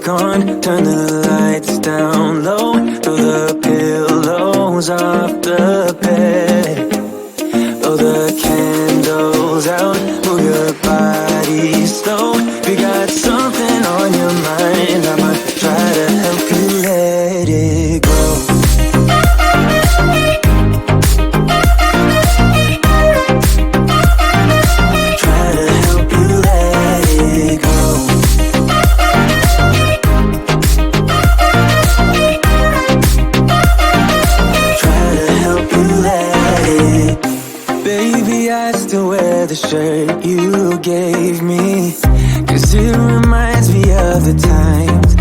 music on, turn the lights down low, throw the pillows off the bed, blow the candles out, move your body slow. If you got something on your mind, I'ma try to help you let it go. The shirt you gave me, 'cause it reminds me of the times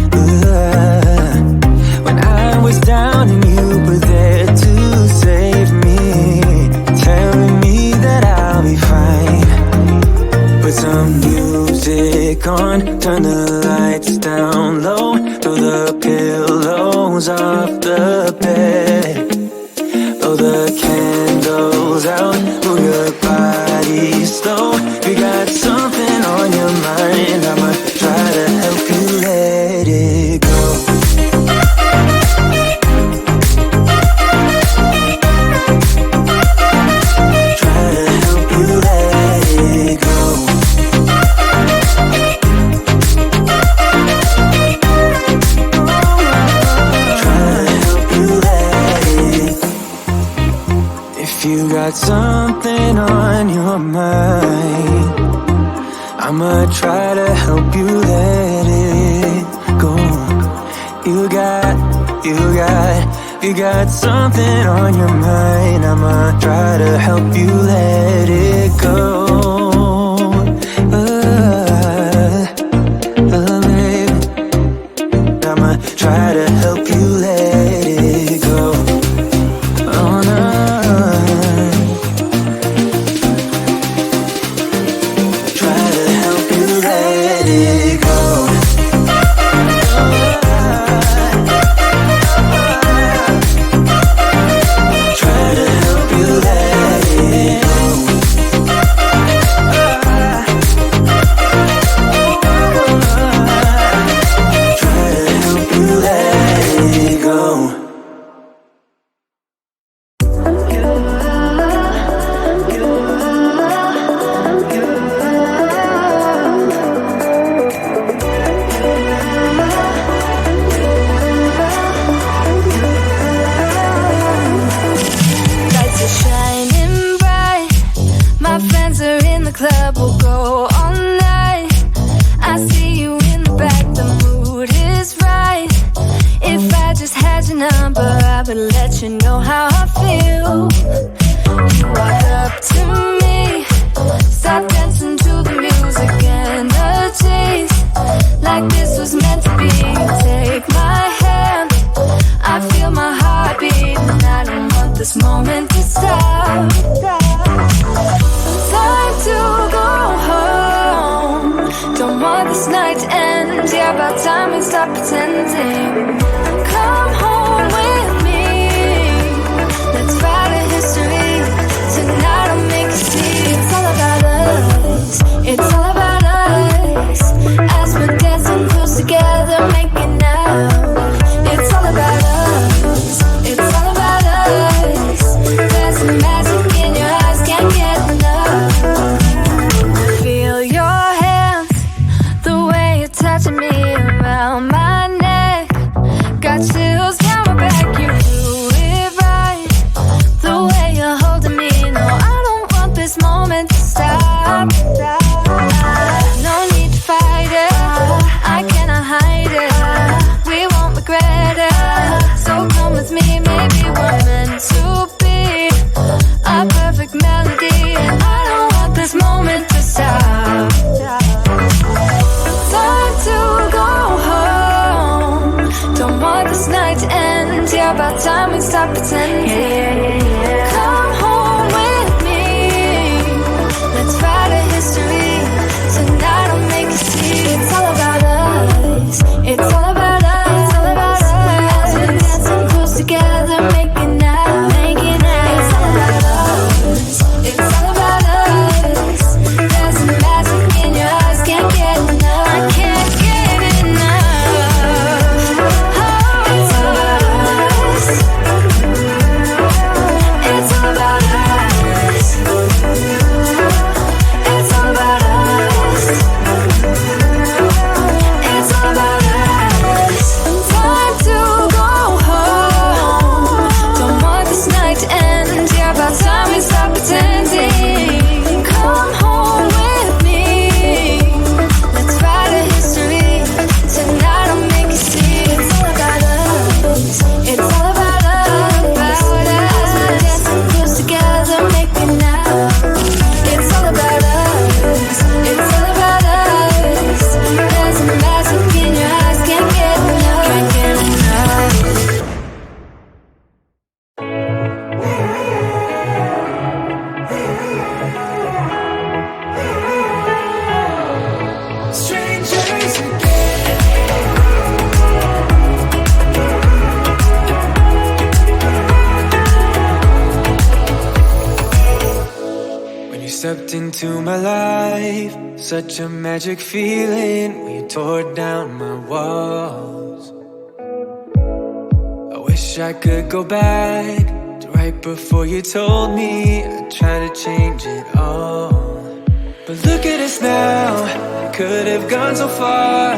when I was down and you were there to save me, telling me that I'll be fine. Put some music on, turn the lights down low, throw the pillows off the bed, blow the candles out, move your body slow. If you got something on your mind, I'ma try to help you let it go. Try to help you let it go. Try to help you let it. If you got something on your mind, I'ma try to help you let it go. You got something on your mind, I'ma try to help you let it go. Baby, I'ma try to help you let it go. Oh no. stepped into my life. Such a magic feeling when you tore down my walls. I wish I could go back to right before you told me I'd try to change it all. But look at us now, I could have gone so far.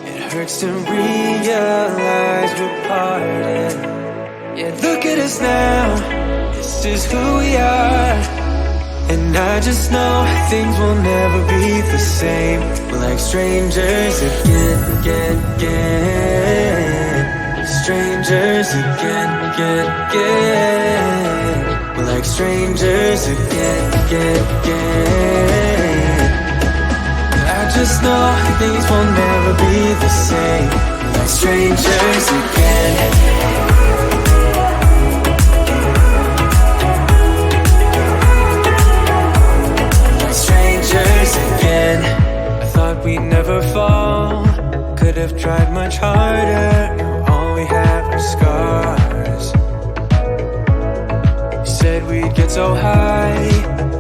It hurts to realize we're parted. Yeah, look at us now, this is who we are. And I just know things will never be the same. We're like strangers again. Strangers again. We're like strangers again. I just know things will never be the same. We're like strangers again. Again, I thought we'd never fall. Could have tried much harder. Now all we have are scars. You said we'd get so high,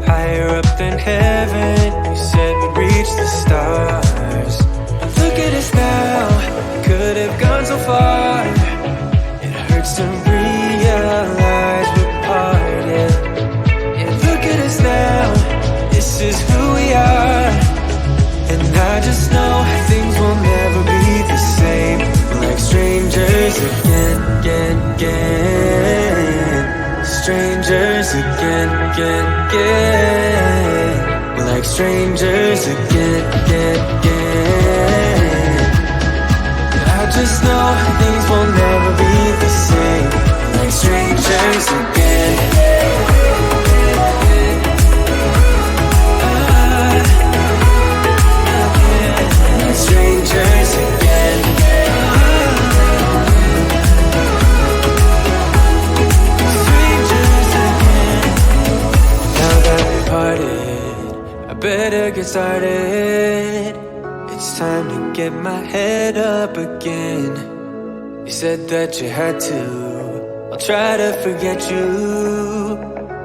higher up than heaven. You said we'd reach the stars. But look at us now, could have gone so far. It hurts to realize we're parted. Yeah, look at us now, this is who we are. And I just know things will never be the same. We're like strangers again. Strangers again. We're like strangers again. I just know things will never be the same. We're like strangers again. Strangers again. Strangers again. Now that we parted, I better get started. It's time to get my head up again. You said that you had to, I'll try to forget you.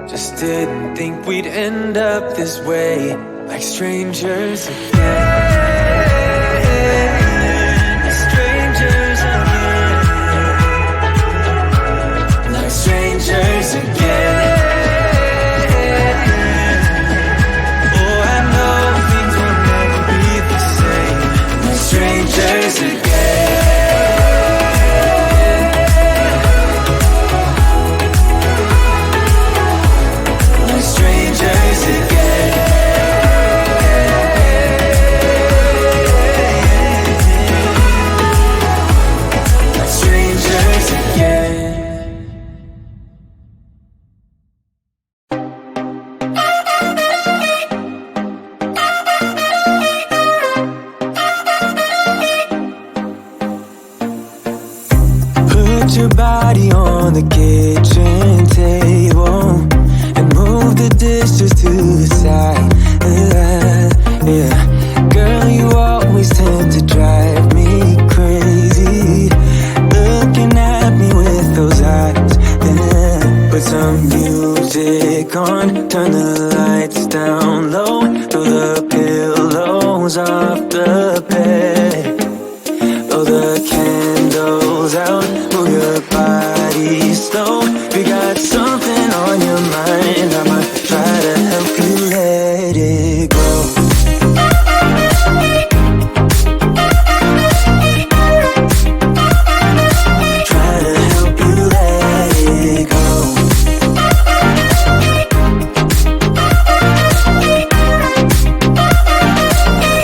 Just didn't think we'd end up this way, like strangers again. Strangers again. Oh, I know things will never be the same. We're strangers again. We're strangers again. We're strangers again. Your body on the kitchen table and move the dishes to the side. Yeah, girl, you always tend to drive me crazy, looking at me with those eyes. Yeah, put some music on, turn the lights down low, throw the pillows off the bed, blow the candles out. Move your body slow. You got something on your mind. I'ma try to help you let it go. Try to help you let it go.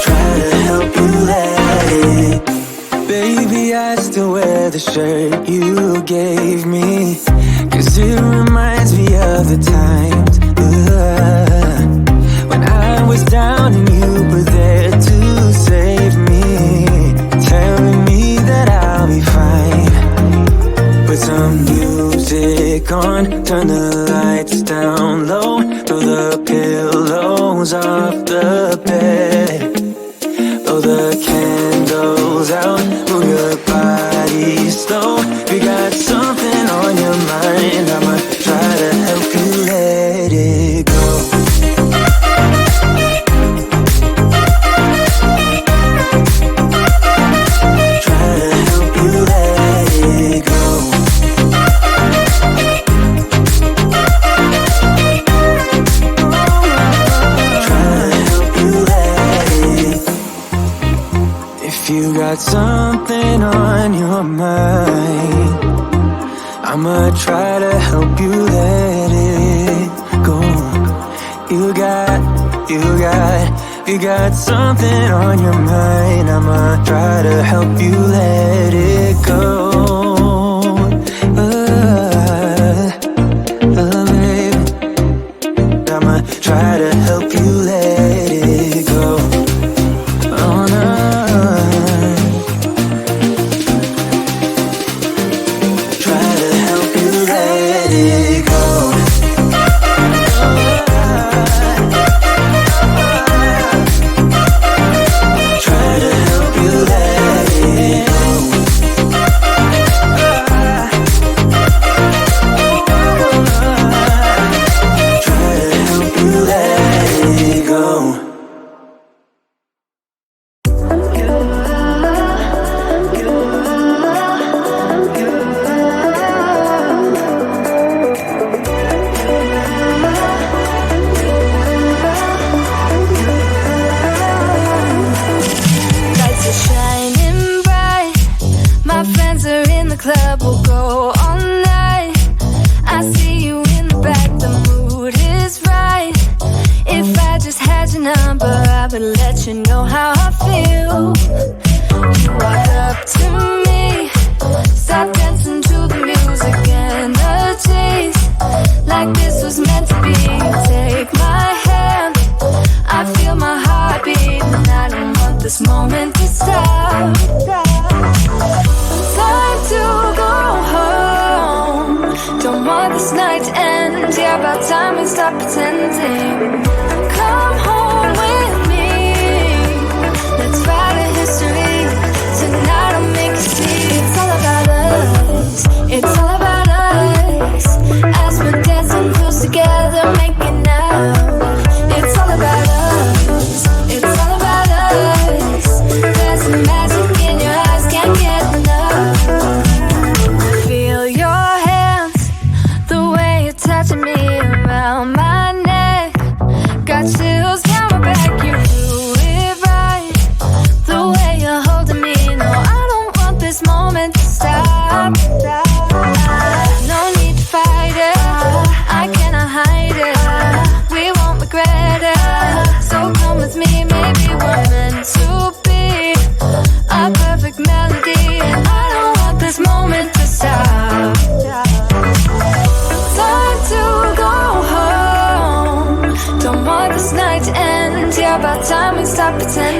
Try to help you let it. Baby, I still wear the shirt you gave me, 'cause it reminds me of the times when I was down and you were there to save me, telling me that I'll be fine. Put some music on, turn the lights down low, throw the pillows off the bed, blow the candles out, move your body slow. You got something on your mind. I'ma try to help you let it go. got something on your mind. I'ma try to help you let it go. You got something on your mind. I'ma try to help you let it go. Baby, I'ma try to help you let it go. Oh no. Try to help you let it go. Stop pretending.